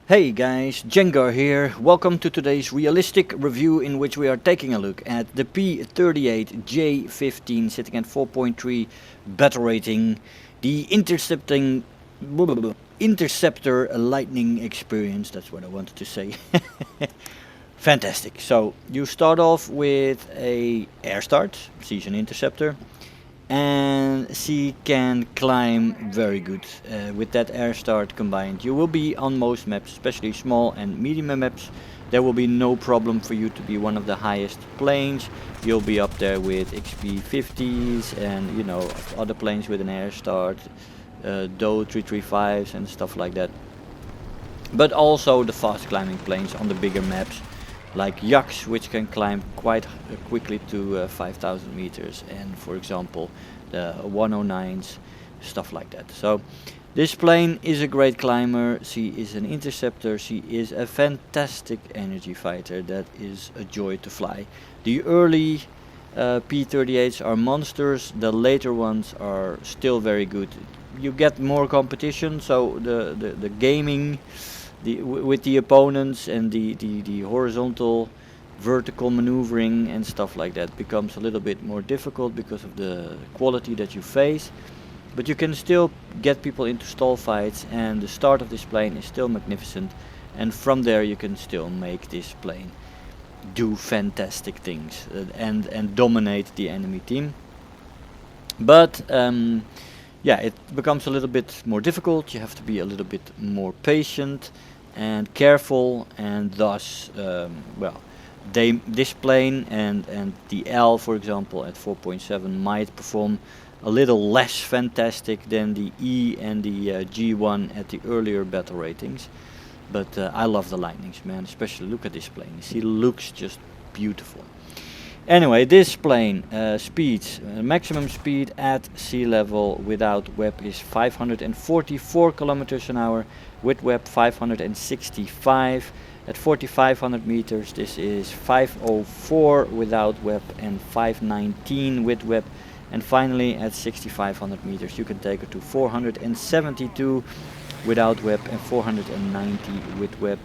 Hey guys, Jengar here. Welcome to today's realistic review in which we are taking a look at the P-38J-15 sitting at 4.3 battle rating, the interceptor lightning experience, that's what I wanted to say. Fantastic. So you start off with a air start, she's an interceptor. And she can climb very good. With that air start combined, you will be on most maps, especially small and medium maps. There will be no problem for you to be one of the highest planes. You'll be up there with XP 50s and other planes with an air start, DO 335s and stuff like that. But also the fast climbing planes on the bigger maps, like Yaks, which can climb quite quickly to 5,000 meters, and for example the 109s, stuff like that. So this plane is a great climber, she is an interceptor, she is a fantastic energy fighter that is a joy to fly. The early P-38s are monsters, the later ones are still very good. You get more competition, so the gaming with the opponents and the horizontal vertical maneuvering and stuff like that becomes a little bit more difficult because of the quality that you face, but you can still get people into stall fights, and the start of this plane is still magnificent, and from there you can still make this plane do fantastic things and dominate the enemy team. But yeah, it becomes a little bit more difficult. You have to be a little bit more patient and careful, and thus well, this plane and the L, for example, at 4.7 might perform a little less fantastic than the E and the G1 at the earlier battle ratings. But I love the Lightnings, man. Especially look at this plane, she looks just beautiful. Anyway, this plane speeds, maximum speed at sea level without WEP is 544 kilometers an hour, with WEP 565. At 4,500 meters this is 504 without WEP and 519 with WEP. And finally at 6,500 meters you can take it to 472 without WEP and 490 with WEP.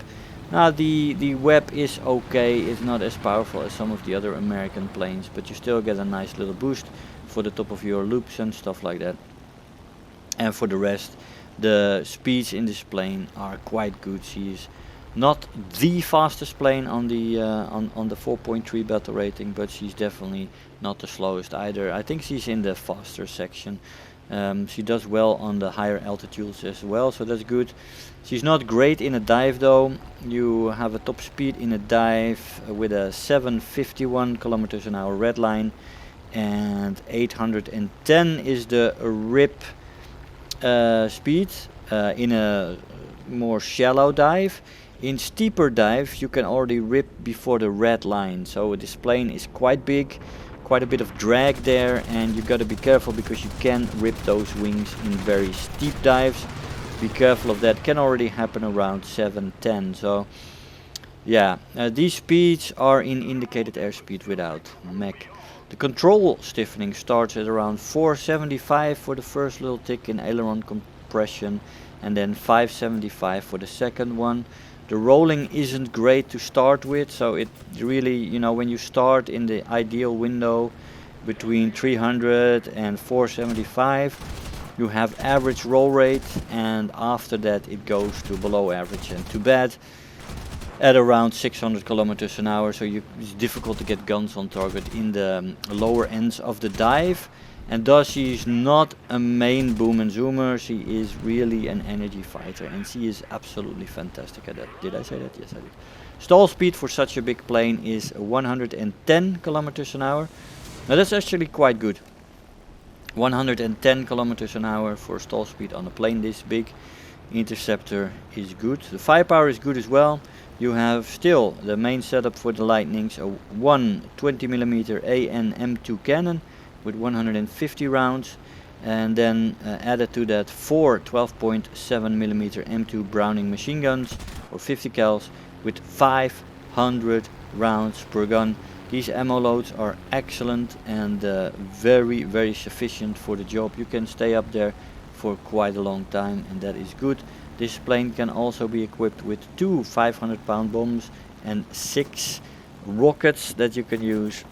Now the WEP is okay, it's not as powerful as some of the other American planes, but you still get a nice little boost for the top of your loops and stuff like that. And for the rest, the speeds in this plane are quite good. She is not the fastest plane on the 4.3 battle rating, but she's definitely not the slowest either. I think she's in the faster section. She does well on the higher altitudes as well, so that's good. She's not great in a dive though. You have a top speed in a dive with a 751 kilometers an hour red line, and 810 is the RIP speed in a more shallow dive. In steeper dives you can already rip before the red line, so this plane is quite big, quite a bit of drag there, and you got to be careful because you can rip those wings in very steep dives. Be careful of that, can already happen around 710. So yeah, these speeds are in indicated airspeed without mech. The control stiffening starts at around 475 for the first little tick in aileron compression, and then 575 for the second one. The rolling isn't great to start with, so it really, when you start in the ideal window between 300 and 475, you have average roll rate, and after that it goes to below average and too bad at around 600 kilometers an hour. So it's difficult to get guns on target in the lower ends of the dive. And thus she is not a main boom and zoomer, she is really an energy fighter, and she is absolutely fantastic at that. Did I say that? Yes, I did. Stall speed for such a big plane is 110 kilometers an hour. Now that's actually quite good. 110 kilometers an hour for stall speed on a plane this big. Interceptor is good. The firepower is good as well. You have still the main setup for the Lightnings, one 20mm AN M2 cannon with 150 rounds, and then added to that 4 12.7mm M2 Browning machine guns or 50 cals with 500 rounds per gun. These ammo loads are excellent and very sufficient for the job. You can stay up there for quite a long time, and that is good. This plane can also be equipped with 2 500-pound bombs and 6 rockets that you can use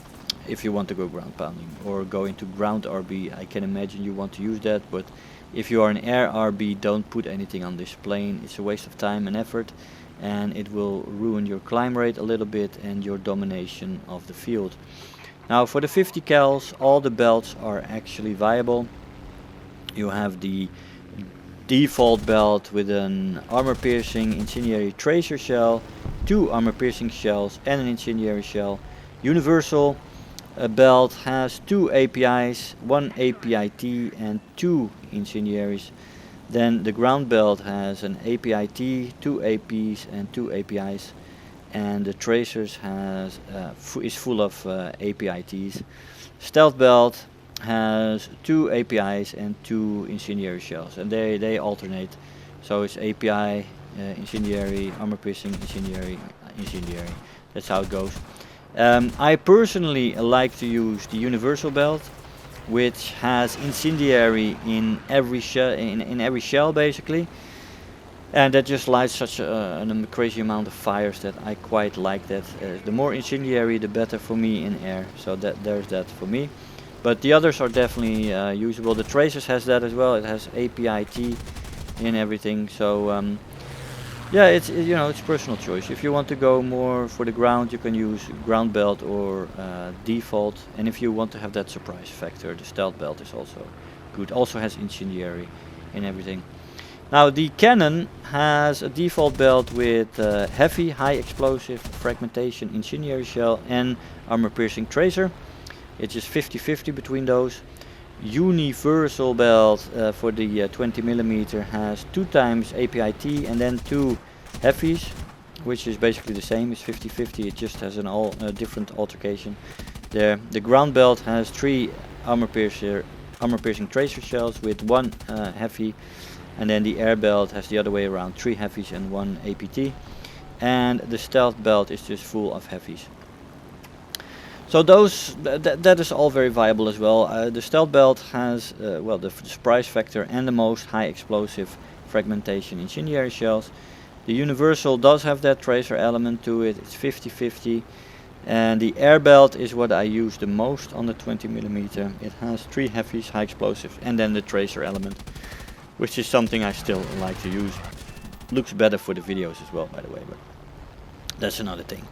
if you want to go ground pounding or go into ground RB. I can imagine you want to use that, but if you are an air RB, don't put anything on this plane. It's a waste of time and effort, and it will ruin your climb rate a little bit and your domination of the field. Now for the 50 cals, all the belts are actually viable. You have the default belt with an armor piercing incendiary tracer shell, 2 armor piercing shells and an incendiary shell. Universal belt has 2 APIs, 1 APIT and 2 incendiaries. Then the ground belt has an APIT, 2 APs and 2 APIs, and the tracers has is full of APITs. Stealth belt has 2 APIs and 2 incendiary shells, and they alternate. So it's API, incendiary, armor piercing, incendiary, incendiary. That's how it goes. I personally like to use the universal belt, which has incendiary in every shell basically, and that just lights such a crazy amount of fires that I quite like that. The more incendiary, the better for me in air. So there's that for me. But the others are definitely usable. The Tracers has that as well. It has APIT in everything. So yeah, it's it's personal choice. If you want to go more for the ground, you can use ground belt or default. And if you want to have that surprise factor, the stealth belt is also good. Also has incendiary in everything. Now the cannon has a default belt with heavy, high explosive, fragmentation, incendiary shell and armor piercing tracer. It's just 50-50 between those. Universal belt for the 20mm has 2 times APIT and then 2 heavies, which is basically the same. It's 50-50. It just has a different altercation there. The ground belt has 3 armor piercing tracer shells with 1 heavy, and then the air belt has the other way around, 3 heavies and 1 APT, and the stealth belt is just full of heavies. So that is all very viable as well. The stealth belt has well, the surprise factor and the most high explosive fragmentation incendiary shells. The universal does have that tracer element to it. It's 50-50, and the air belt is what I use the most on the 20mm. It has 3 heavies, high explosive, and then the tracer element, which is something I still like to use. Looks better for the videos as well, by the way, but that's another thing.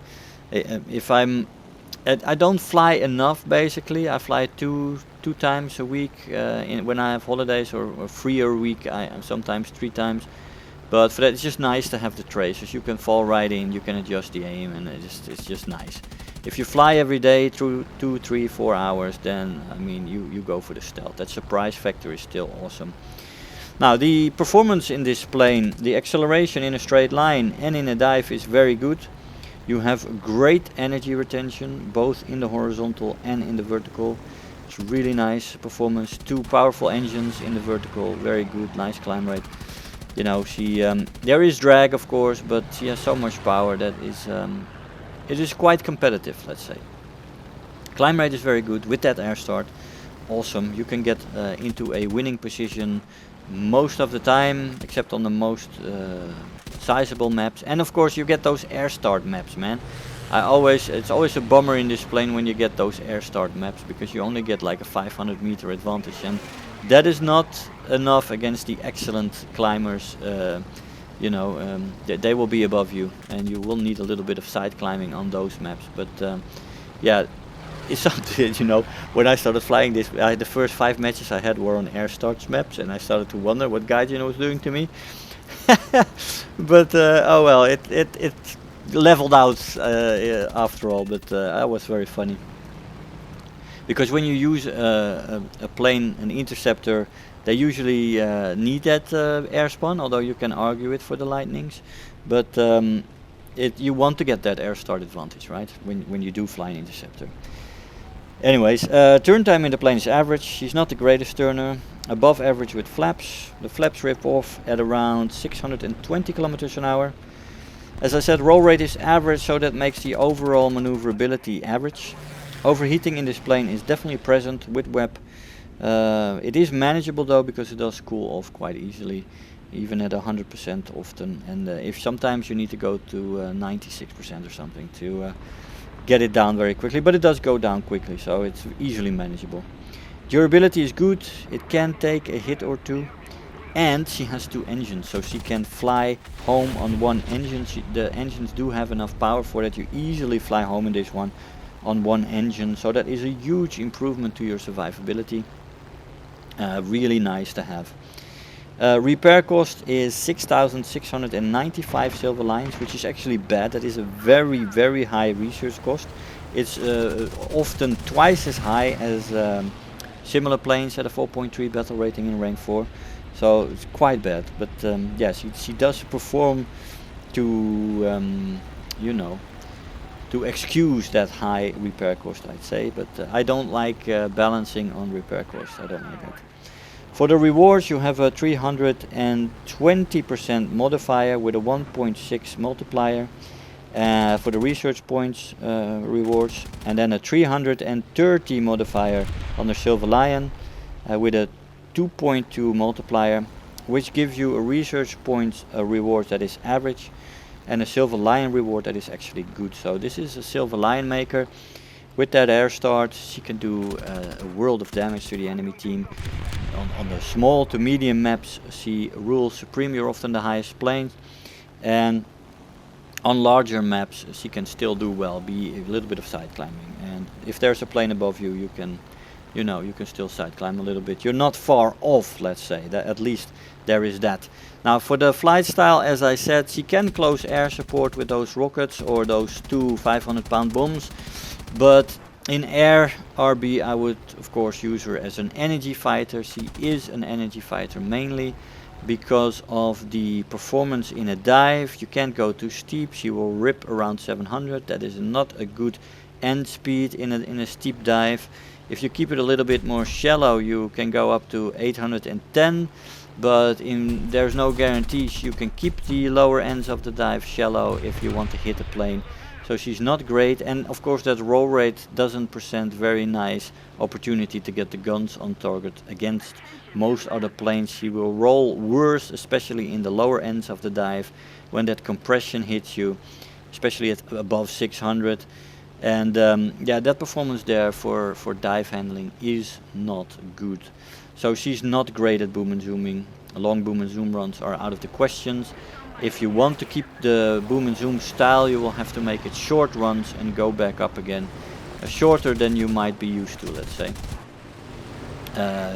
I don't fly enough basically. I fly two times a week when I have holidays, or a freer week I sometimes 3 times. But for that, it's just nice to have the tracers. You can fall right in, you can adjust the aim, and it's just nice. If you fly every day through 2, 3, 4 hours, then I mean you go for the stealth. That surprise factor is still awesome. Now the performance in this plane, the acceleration in a straight line and in a dive is very good. You have great energy retention both in the horizontal and in the vertical. It's really nice performance. 2 powerful engines in the vertical, very good, nice climb rate. You know, there is drag of course, but she has so much power that it is quite competitive, let's say. Climb rate is very good with that air start. Awesome. You can get into a winning position most of the time, except on the most sizable maps, and of course you get those air start maps, man. It's always a bummer in this plane when you get those air start maps, because you only get like a 500 meter advantage, and that is not enough against the excellent climbers. They will be above you, and you will need a little bit of side climbing on those maps. But yeah, it's something, when I started flying this, the first 5 matches I had were on air starts maps, and I started to wonder what Gaijin was doing to me. But oh well, it leveled out after all. But that was very funny, because when you use a plane, an interceptor, they usually need that air spawn, although you can argue it for the Lightnings. But you want to get that air start advantage, right, when you do fly an interceptor. Anyways, turn time in the plane is average. She's not the greatest turner. Above average with flaps. The flaps rip off at around 620 kilometers an hour. As I said, roll rate is average, so that makes the overall maneuverability average. Overheating in this plane is definitely present with WEP. It is manageable though, because it does cool off quite easily. even at 100% often. And if sometimes you need to go to 96% or something to get it down very quickly, but it does go down quickly, so it's easily manageable. Durability is good, it can take a hit or two, and she has 2 engines, so she can fly home on 1 engine. The engines do have enough power for that. You easily fly home in this one on 1 engine, so that is a huge improvement to your survivability. Really nice to have. Repair cost is 6,695 silver lions, which is actually bad. That is a very high research cost. It's often twice as high as similar planes at a 4.3 battle rating in rank 4. So it's quite bad. But yeah, she does perform to, you know, to excuse that high repair cost, I'd say. But I don't like balancing on repair cost. I don't like that. For the rewards, you have a 320% modifier with a 1.6 multiplier for the research points rewards, and then a 330 modifier on the Silver Lion with a 2.2 multiplier, which gives you a research points reward that is average and a Silver Lion reward that is actually good. So this is a Silver Lion maker. With that air start, she can do a world of damage to the enemy team. On the small to medium maps, she rules supreme. You're often the highest plane, and on larger maps, she can still do well, be a little bit of side climbing. And if there's a plane above you, you can, you know, you can still side climb a little bit. You're not far off, let's say. That at least there is that. Now for the flight style, as I said, she can close air support with those rockets or those 2 500-pound bombs. But in air RB, I would of course use her as an energy fighter. She is an energy fighter mainly because of the performance in a dive. You can't go too steep. She will rip around 700. That is not a good end speed in a steep dive. If you keep it a little bit more shallow, you can go up to 810. But there's no guarantees. You can keep the lower ends of the dive shallow if you want to hit a plane. So she's not great, and of course that roll rate doesn't present very nice opportunity to get the guns on target against most other planes. She will roll worse, especially in the lower ends of the dive when that compression hits you, especially at above 600. And yeah, that performance there for dive handling is not good. So she's not great at boom and zooming. Long boom and zoom runs are out of the questions. If you want to keep the boom and zoom style, you will have to make it short runs and go back up again. Shorter than you might be used to, let's say.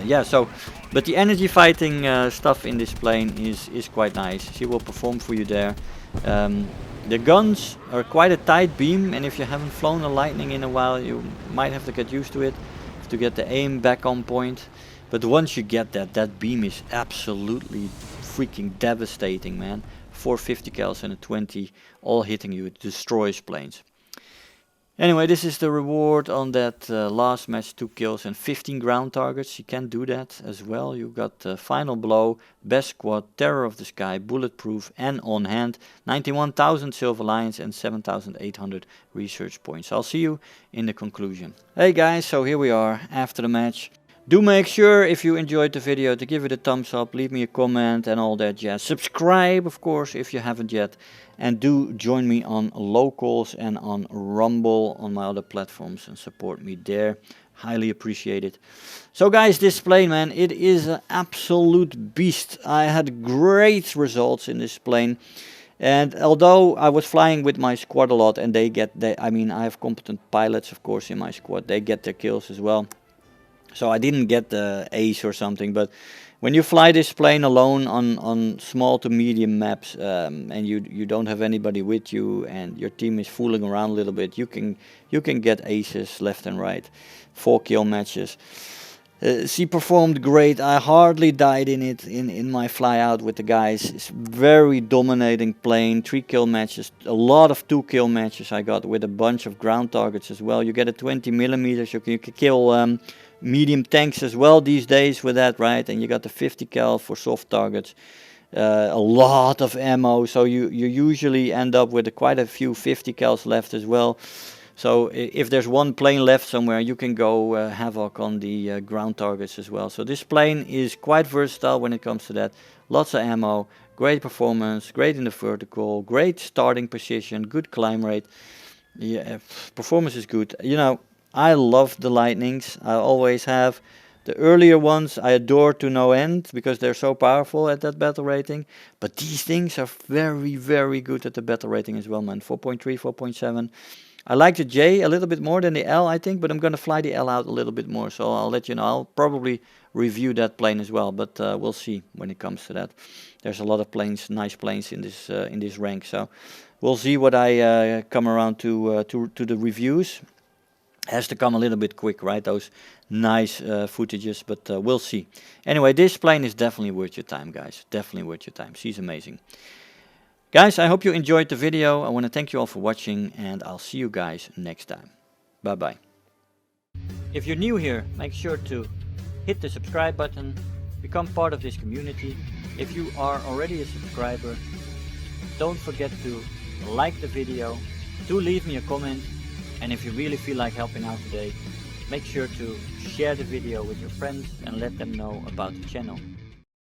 Yeah, so, but the energy fighting stuff in this plane is quite nice. She will perform for you there. The guns are quite a tight beam, and if you haven't flown a Lightning in a while, you might have to get used to it, to get the aim back on point. But once you get that beam is absolutely freaking devastating, man. 450 cals and a 20 all hitting you. It destroys planes. Anyway, this is the reward on that last match, 2 kills and 15 ground targets. You can do that as well. You got Final Blow, Best Squad, Terror of the Sky, Bulletproof and On Hand, 91,000 Silver Lions and 7,800 research points. I'll see you in the conclusion. Hey guys, so here we are after the match. Do make sure, if you enjoyed the video, to give it a thumbs up, leave me a comment and all that jazz. Subscribe, of course, if you haven't yet. And do join me on Locals and on Rumble on my other platforms and support me there. Highly appreciate it. So guys, this plane, man, it is an absolute beast. I had great results in this plane. And although I was flying with my squad a lot, and I mean, I have competent pilots, of course, in my squad. They get their kills as well. So I didn't get the ace or something, but when you fly this plane alone on small to medium maps, and you don't have anybody with you, and your team is fooling around a little bit, you can get aces left and right, 4 kill matches. She performed great. I hardly died in it in my fly out with the guys. It's very dominating plane. 3 kill matches, a lot of 2 kill matches I got with a bunch of ground targets as well. You get a 20 millimeters. You can kill medium tanks as well these days with that, right? And you got the 50 cal for soft targets. A lot of ammo, so you usually end up with quite a few 50 cals left as well. So if there's one plane left somewhere, you can go havoc on the ground targets as well. So this plane is quite versatile when it comes to that. Lots of ammo, great performance, great in the vertical, great starting position, good climb rate. Yeah, performance is good. You know, I love the Lightnings. I always have. The earlier ones I adore to no end because they're so powerful at that battle rating. But these things are very, very good at the battle rating as well, man. 4.3, 4.7. I like the J a little bit more than the L, I think, but I'm going to fly the L out a little bit more. So I'll let you know. I'll probably review that plane as well, but we'll see when it comes to that. There's a lot of planes, nice planes in this rank. So we'll see what I come around to the reviews. Has to come a little bit quick, right? Those nice footages, but we'll see. Anyway, this plane is definitely worth your time, guys. Definitely worth your time. She's amazing. Guys, I hope you enjoyed the video. I want to thank you all for watching, and I'll see you guys next time. Bye-bye. If you're new here, make sure to hit the subscribe button, become part of this community. If you are already a subscriber, don't forget to like the video, do leave me a comment. And if you really feel like helping out today, make sure to share the video with your friends and let them know about the channel.